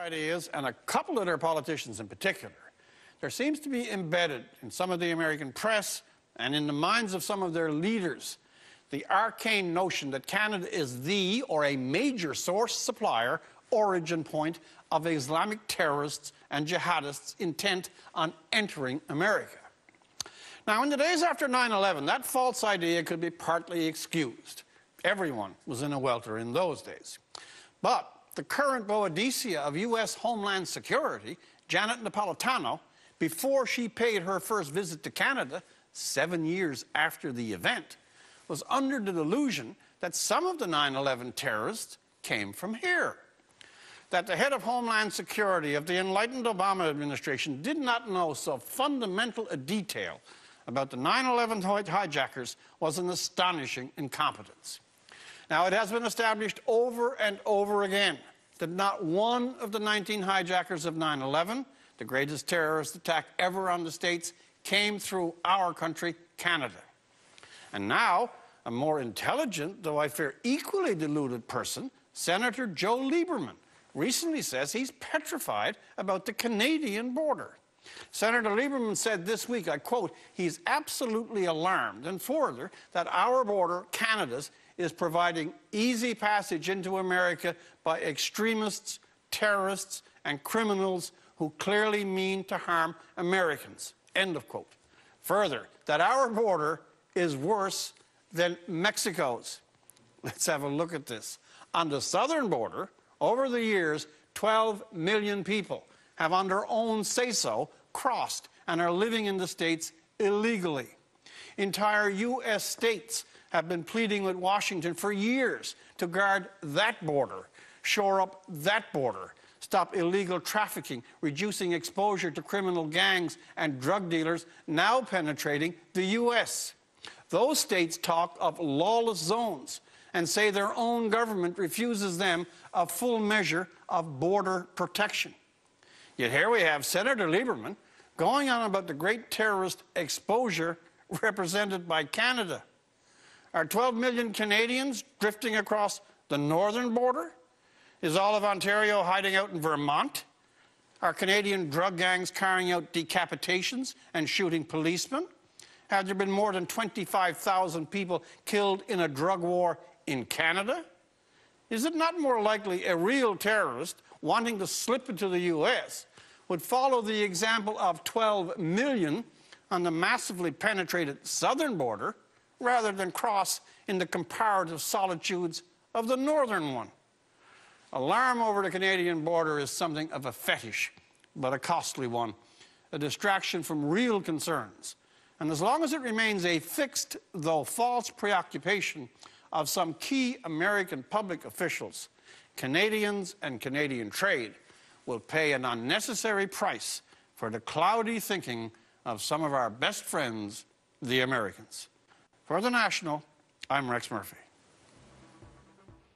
ideas, and a couple of their politicians in particular, there seems to be embedded in some of the American press and in the minds of some of their leaders the arcane notion that Canada is the, or a major source, supplier, origin point of Islamic terrorists and jihadists intent on entering America. Now, in the days after 9/11, that false idea could be partly excused. Everyone was in a welter in those days. But the current Boadicea of U.S. Homeland Security, Janet Napolitano, before she paid her first visit to Canada 7 years after the event, was under the delusion that some of the 9/11 terrorists came from here. That the head of Homeland Security of the enlightened Obama administration did not know so fundamental a detail about the 9/11 hijackers was an astonishing incompetence. Now, it has been established over and over again that not one of the 19 hijackers of 9/11, the greatest terrorist attack ever on the States, came through our country, Canada. And now, a more intelligent, though I fear equally deluded person, Senator Joe Lieberman, recently says he's petrified about the Canadian border. Senator Lieberman said this week, I quote, he's absolutely alarmed, and further, that our border, Canada's, is providing easy passage into America by extremists, terrorists, and criminals who clearly mean to harm Americans, end of quote. Further, that our border is worse than Mexico's. Let's have a look at this. On the southern border, over the years, 12 million people have, on their own say-so, crossed and are living in the States illegally. Entire U.S. states have been pleading with Washington for years to guard that border, shore up that border, stop illegal trafficking, reducing exposure to criminal gangs and drug dealers now penetrating the U.S. Those states talk of lawless zones and say their own government refuses them a full measure of border protection. Yet here we have Senator Lieberman going on about the great terrorist exposure represented by Canada. Are 12 million Canadians drifting across the northern border? Is all of Ontario hiding out in Vermont? Are Canadian drug gangs carrying out decapitations and shooting policemen? Have there been more than 25,000 people killed in a drug war in Canada? Is it not more likely a real terrorist wanting to slip into the U.S. would follow the example of 12 million on the massively penetrated southern border rather than cross in the comparative solitudes of the northern one? Alarm over the Canadian border is something of a fetish, but a costly one, a distraction from real concerns. And as long as it remains a fixed, though false, preoccupation of some key American public officials, Canadians and Canadian trade will pay an unnecessary price for the cloudy thinking of some of our best friends, the Americans. For The National, I'm Rex Murphy.